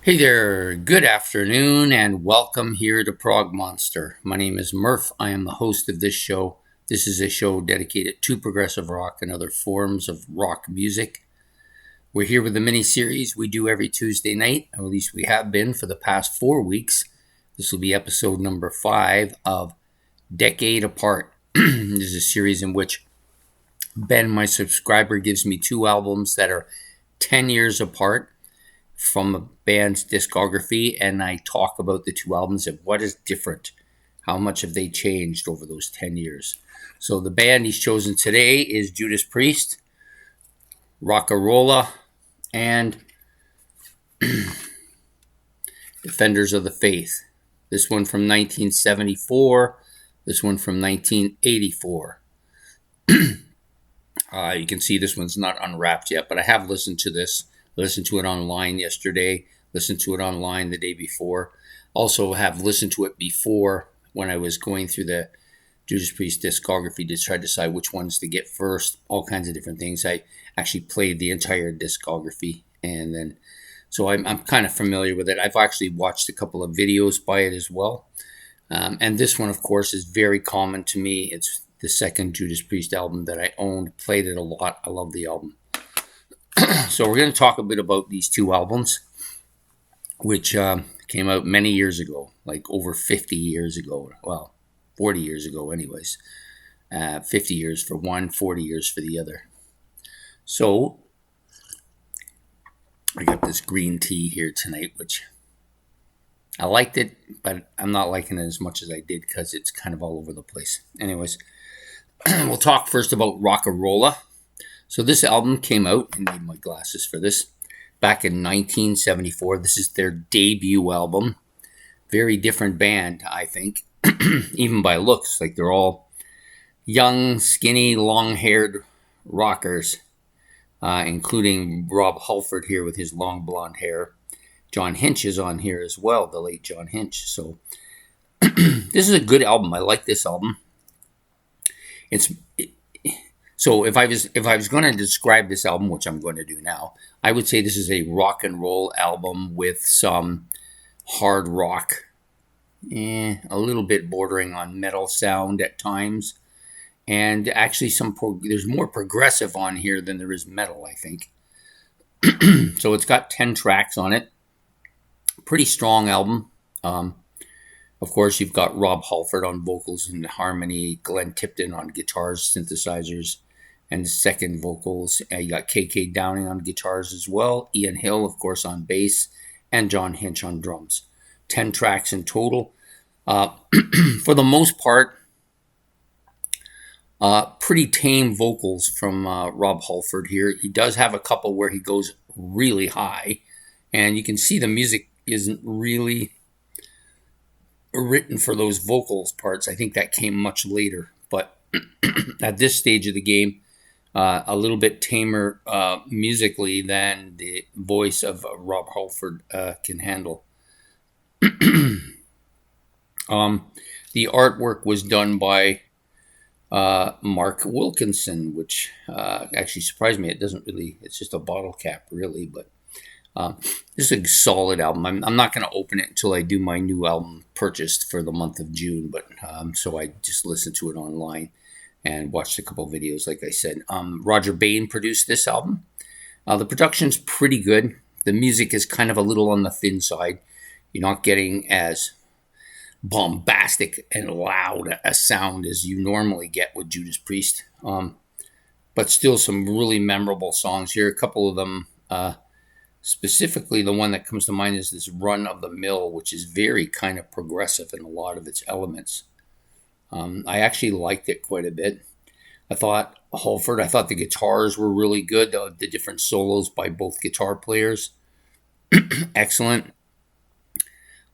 Hey there, good afternoon, and welcome here to Prog Monster. My name is Murph. I am the host of this show. This is a show dedicated to progressive rock and other forms of rock music. We're here with a mini series we do every Tuesday night, or at least we have been for the past 4 weeks. This will be episode number 5 of Decade Apart. This is a series in which Ben, my subscriber, gives me 2 albums that are 10 years apart from a band's discography, and I talk about the 2 albums and what is different, how much have they changed over those 10 years. So the band he's chosen today is Judas Priest, Rock-a-Rolla, and Defenders of the Faith. This one from 1974, this one from 1984. You can see this one's not unwrapped yet, but I have listened to this. Listened to it online yesterday, listened to it online the day before. Also have listened to it before when I was going through the Judas Priest discography to try to decide which ones to get first, all kinds of different things. I actually played the entire discography, and then so I'm kind of familiar with it. I've actually watched a couple of videos by it as well. And this one, of course, is very common to me. It's the second Judas Priest album that I owned, played it a lot. I love the album. So we're going to talk a bit about these 2 albums, which came out many years ago, like over 50 years ago. Well, 40 years ago anyways. 50 years for one, 40 years for the other. So I got this green tea here tonight, which I liked it, but I'm not liking it as much as I did because it's kind of all over the place. Anyways, we'll talk first about Rock-a-Rolla. So this album came out, I need my glasses for this, back in 1974. This is their debut album. Very different band, I think, even by looks. Like they're all young, skinny, long-haired rockers, including Rob Halford here with his long blonde hair. John Hinch is on here as well, the late John Hinch. So this is a good album. I like this album. So if I was going to describe this album, which I'm going to do now, I would say this is a rock and roll album with some hard rock, a little bit bordering on metal sound at times, and actually there's more progressive on here than there is metal, I think. So it's got 10 tracks on it. Pretty strong album. Of course, you've got Rob Halford on vocals and harmony, Glenn Tipton on guitars, synthesizers, and second vocals. You got KK Downing on guitars as well, Ian Hill, of course, on bass, and John Hinch on drums. 10 tracks in total. For the most part, pretty tame vocals from Rob Halford here. He does have a couple where he goes really high, and you can see the music isn't really written for those vocals parts. I think that came much later, but at this stage of the game, a little bit tamer musically than the voice of Rob Halford can handle. The artwork was done by Mark Wilkinson, which actually surprised me. It's just a bottle cap, really, but this is a solid album. I'm not going to open it until I do my new album purchased for the month of June, but so I just listened to it online and watched a couple of videos, like I said. Roger Bain produced this album. The production's pretty good. The music is kind of a little on the thin side. You're not getting as bombastic and loud a sound as you normally get with Judas Priest. But still some really memorable songs here. A couple of them, specifically the one that comes to mind is this Run of the Mill, which is very kind of progressive in a lot of its elements. I actually liked it quite a bit. I thought the guitars were really good. The different solos by both guitar players, excellent.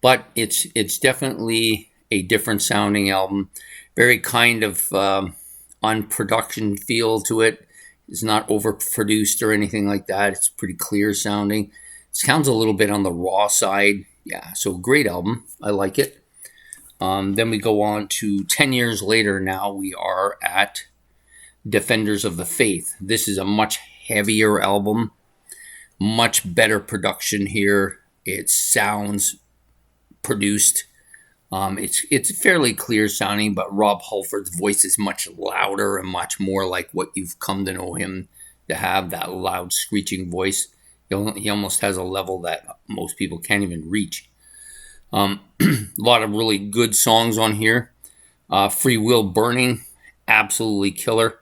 But it's definitely a different sounding album. Very kind of unproduction feel to it. It's not overproduced or anything like that. It's pretty clear sounding. It sounds a little bit on the raw side. Yeah, so great album. I like it. Then we go on to 10 years later. Now we are at Defenders of the Faith. This is a much heavier album, much better production here. It sounds produced. It's fairly clear sounding, but Rob Halford's voice is much louder and much more like what you've come to know him to have, that loud screeching voice. He almost has a level that most people can't even reach. A lot of really good songs on here. Free Will Burning, absolutely killer.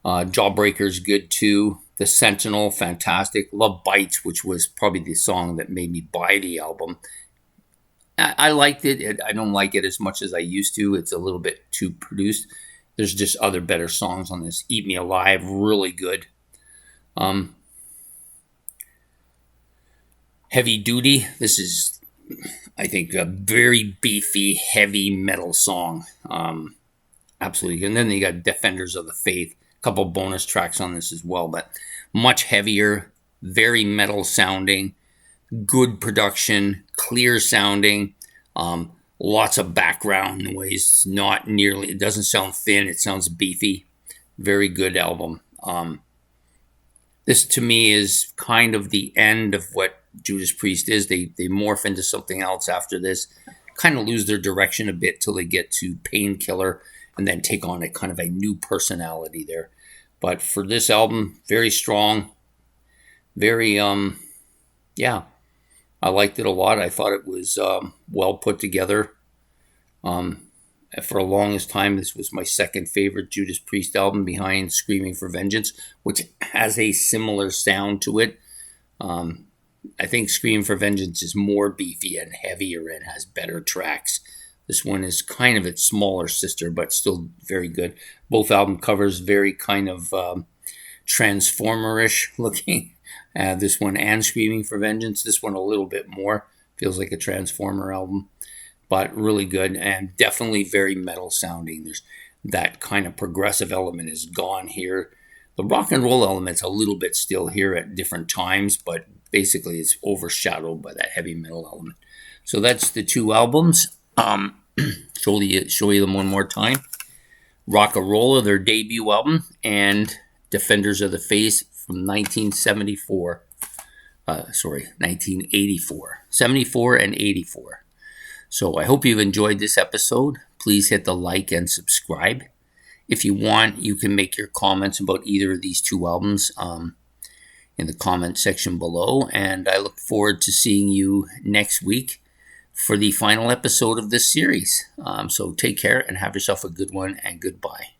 Jawbreaker's good too. The Sentinel, fantastic. Love Bites, which was probably the song that made me buy the album. I liked it. I don't like it as much as I used to. It's a little bit too produced. There's just other better songs on this. Eat Me Alive, really good. Heavy Duty. This is, I think, a very beefy, heavy metal song. Absolutely. And then you got Defenders of the Faith. A couple bonus tracks on this as well, but much heavier, very metal sounding, good production, clear sounding, lots of background noise, not nearly, it doesn't sound thin, it sounds beefy. Very good album. This to me is kind of the end of what Judas Priest is. They morph into something else after this, kind of lose their direction a bit till they get to Painkiller and then take on a kind of a new personality there. But for this album, very strong, very, I liked it a lot. I thought it was well put together. For the longest time, this was my second favorite Judas Priest album behind Screaming for Vengeance, which has a similar sound to it. I think Screaming for Vengeance is more beefy and heavier and has better tracks. This one is kind of its smaller sister, but still very good. Both album covers very kind of Transformer-ish looking. This one and Screaming for Vengeance. This one a little bit more. Feels like a Transformer album. But really good and definitely very metal sounding. There's that kind of progressive element is gone here. The rock and roll element's a little bit still here at different times, but basically it's overshadowed by that heavy metal element. So that's the two albums. Show you them one more time. Rock-a-Rolla, their debut album, and Defenders of the Faith from 1974. 1984. 74 and 84. So I hope you've enjoyed this episode. Please hit the like and subscribe. If you want, you can make your comments about either of these two albums in the comment section below. And I look forward to seeing you next week for the final episode of this series. So take care and have yourself a good one, and goodbye.